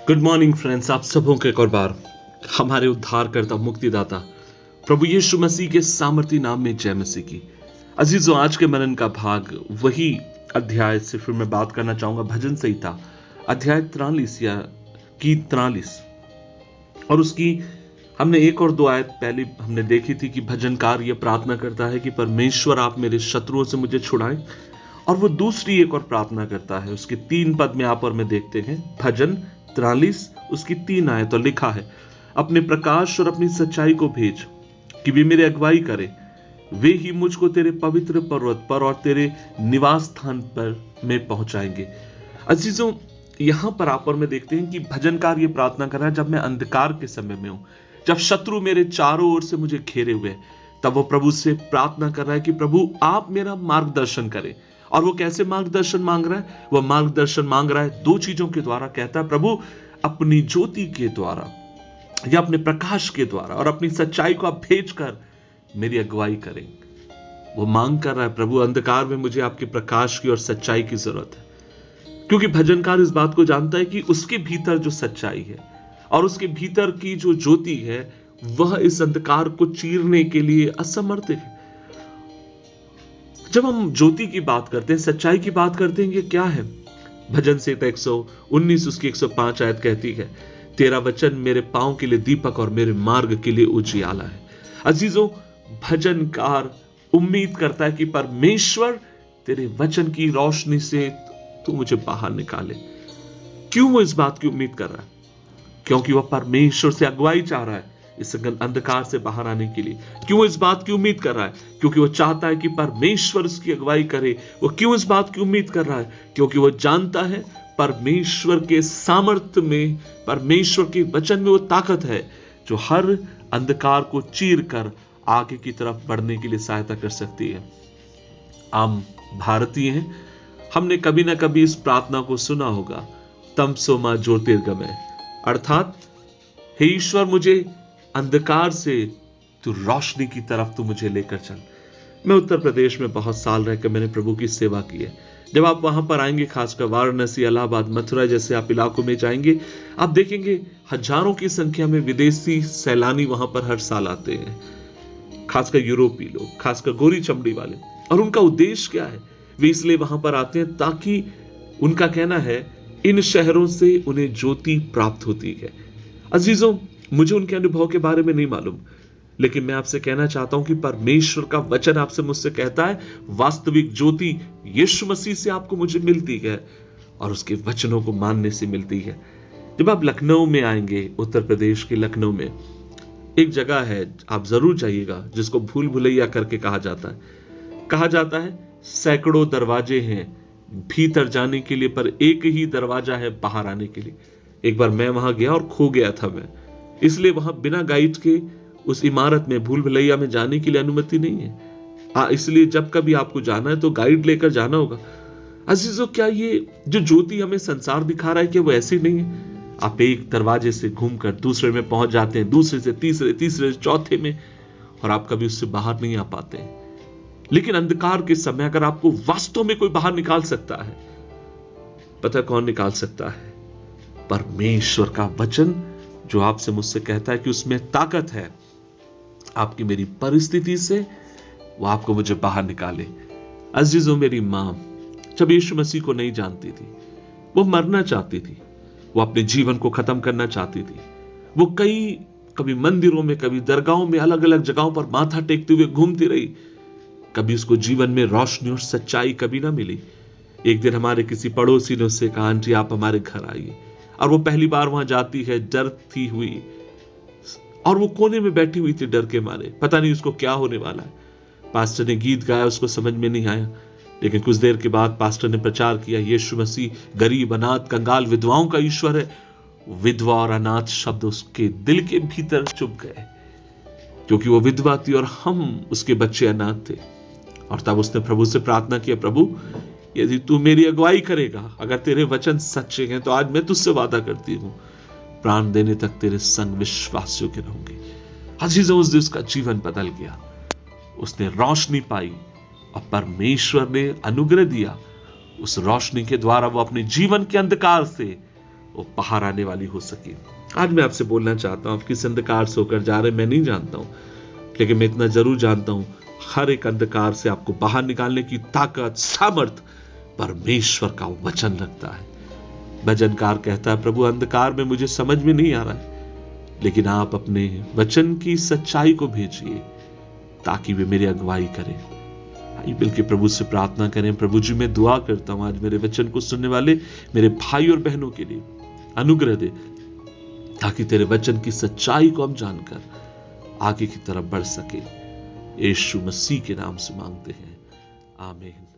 Good morning friends, आप सबों के एक और बार हमारे उद्धारकर्ता मुक्तिदाता प्रभु यीशु मसीह के सामर्थी नाम में जय मसीह की। अजीजों, आज के मनन का भाग वही अध्याय से फिर मैं बात करना चाहूंगा, भजन संहिता अध्याय 43 या की 43, और उसकी हमने एक और दो आयत पहले हमने देखी थी कि भजनकार यह प्रार्थना करता है कि परमेश्वर आप मेरे शत्रुओं से मुझे छुड़ाएं, और वो दूसरी एक और प्रार्थना करता है। उसके 3 पद में आप और मैं देखते हैं। भजन 43 उसकी 3 आयत तो लिखा है, अपने प्रकाश और अपनी सच्चाई को भेज कि वे मेरे अगुवाई करे, वे ही मुझको तेरे पवित्र पर्वत पर और तेरे निवास स्थान पर में पहुंचाएंगे। अजीजों, यहां पर आप और मैं देखते हैं कि भजनकार ये प्रार्थना कर रहा है, जब मैं अंधकार के समय में हूं, जब शत्रु मेरे चारों ओर से मुझे घेरे हुए, तब वो प्रभु से प्रार्थना कर रहा है कि प्रभु आप मेरा मार्गदर्शन करें। और वो कैसे मार्गदर्शन मांग रहा है? वह मार्गदर्शन मांग रहा है 2 चीजों के द्वारा। कहता है प्रभु अपनी ज्योति के द्वारा या अपने प्रकाश के द्वारा और अपनी सच्चाई को आप भेजकर मेरी अगुवाई करें। वो मांग कर रहा है, प्रभु अंधकार में मुझे आपके प्रकाश की और सच्चाई की जरूरत है, क्योंकि भजनकार इस बात को जानता है कि उसके भीतर जो सच्चाई है और उसके भीतर की जो ज्योति है वह इस अंधकार को चीरने के लिए असमर्थ है। जब हम ज्योति की बात करते हैं, सच्चाई की बात करते हैं, ये क्या है? भजन संहिता 119 उसकी 105 आयत कहती है, तेरा वचन मेरे पांव के लिए दीपक और मेरे मार्ग के लिए उजियाला है। अजीजों, भजनकार उम्मीद करता है कि परमेश्वर तेरे वचन की रोशनी से तू मुझे बाहर निकाले। क्यों वो इस बात की उम्मीद कर रहा है? क्योंकि वह परमेश्वर से अगुवाई चाह रहा है इस अंधकार से बाहर आने के लिए। क्यों वो इस बात की उम्मीद कर रहा है? क्योंकि वो चाहता है कि परमेश्वर उसकी अगुवाई करे। वो क्यों इस बात की उम्मीद कर रहा है? क्योंकि वो जानता है परमेश्वर के सामर्थ्य में, परमेश्वर के वचन में वो ताकत है जो हर अंधकार को चीर कर आगे की तरफ बढ़ने के लिए सहायता कर सकती है। हम भारतीय हैं, हमने कभी ना कभी इस प्रार्थना को सुना होगा, तमसो मा ज्योतिर्गमय, अर्थात हे ईश्वर मुझे अंधकार से तू रोशनी की तरफ तू मुझे लेकर चल। मैं उत्तर प्रदेश में बहुत साल रहकर मैंने प्रभु की सेवा की है। जब आप वहां पर आएंगे, खासकर वाराणसी, इलाहाबाद, मथुरा जैसे आप इलाकों में जाएंगे, आप देखेंगे हजारों की संख्या में विदेशी सैलानी वहां पर हर साल आते हैं, खासकर यूरोपीय लोग, खासकर गोरी चमड़ी वाले। और उनका उद्देश्य क्या है? वे इसलिए वहां पर आते हैं ताकि उनका कहना है इन शहरों से उन्हें ज्योति प्राप्त होती है। अजीजों, मुझे उनके अनुभव के बारे में नहीं मालूम, लेकिन मैं आपसे कहना चाहता हूं कि परमेश्वर का वचन आपसे मुझसे कहता है वास्तविक ज्योति यीशु मसीह से आपको मुझे मिलती है और उसके वचनों को मानने से मिलती है। जब आप लखनऊ में आएंगे, उत्तर प्रदेश के लखनऊ में एक जगह है, आप जरूर जाइएगा, जिसको भूल भुलैया करके कहा जाता है सैकड़ों दरवाजे हैं भीतर जाने के लिए, पर एक ही दरवाजा है बाहर आने के लिए। एक बार मैं वहां गया और खो गया था मैं, इसलिए वहां बिना गाइड के उस इमारत में, भूल भुलैया में जाने के लिए अनुमति नहीं है। इसलिए जब कभी आपको जाना है तो गाइड लेकर जाना होगा। अजीजों, क्या ये जो ज्योति हमें संसार दिखा रहा है कि वो ऐसी नहीं है? आप एक दरवाजे से घूमकर दूसरे में पहुंच जाते हैं, दूसरे से तीसरे, तीसरे से चौथे में, और आप कभी उससे बाहर नहीं आ पाते हैं। लेकिन अंधकार के समय अगर आपको वास्तव में कोई बाहर निकाल सकता है, पता कौन निकाल सकता है? परमेश्वर का वचन, जो आपसे मुझसे कहता है कि उसमें ताकत है आपकी मेरी परिस्थिति से वो आपको मुझे बाहर निकाले। अजीजों, मेरी मां जब यीशु मसीह को नहीं जानती थी, वो मरना चाहती थी, वो अपने जीवन को खत्म करना चाहती थी। वो कभी मंदिरों में, कभी दरगाहों में, अलग अलग जगहों पर माथा टेकते हुए घूमती रही। कभी उसको जीवन में रोशनी और सच्चाई कभी ना मिली। एक दिन हमारे किसी पड़ोसी ने उससे कहा, आंटी आप हमारे घर आइए। और वो पहली बार वहां जाती है, डरती हुई, और वो कोने में बैठी हुई थी डर के मारे, पता नहीं उसको क्या होने वाला है। पास्टर ने गीत गाया, उसको समझ में नहीं आया, लेकिन कुछ देर के बाद पास्टर ने प्रचार किया, यीशु मसीह गरीब, अनाथ, कंगाल, विधवाओं का ईश्वर है। विधवा और अनाथ शब्द उसके दिल के भीतर चुभ गए, क्योंकि वो विधवा थी और हम उसके बच्चे अनाथ थे। और तब उसने प्रभु से प्रार्थना किया, प्रभु यदि तू मेरी अगुवाई करेगा, अगर तेरे वचन सच्चे हैं, तो आज मैं तुझसे वादा करती हूं प्राण देने तक तेरे संग विश्वास योग्य रहूंगी। अजीजों, उस दिन उसका जीवन बदल गया, उसने रोशनी पाई और परमेश्वर ने अनुग्रह दिया। उस रोशनी के द्वारा वो अपने जीवन के अंधकार से वो बाहर आने वाली हो सके। आज मैं आपसे बोलना चाहता हूं, आप किस अंधकार से होकर जा रहे मैं नहीं जानता हूं, लेकिन मैं इतना जरूर जानता हूं, हर एक अंधकार से आपको बाहर निकालने की ताकत, सामर्थ परमेश्वर का वचन रखता है। भजनकार कहता है, प्रभु अंधकार में मुझे समझ में नहीं आ रहा है, लेकिन आप अपने वचन की सच्चाई को भेजिए ताकि वे मेरी अगुवाई करें। आइए मिलकर प्रभु से प्रार्थना करें। प्रभु जी, मैं दुआ करता हूं आज मेरे वचन को सुनने वाले मेरे भाई और बहनों के लिए अनुग्रह दे, ताकि तेरे वचन की सच्चाई को हम जानकर आगे की तरफ बढ़ सके। यीशु मसीह के नाम से मांगते हैं, आमीन।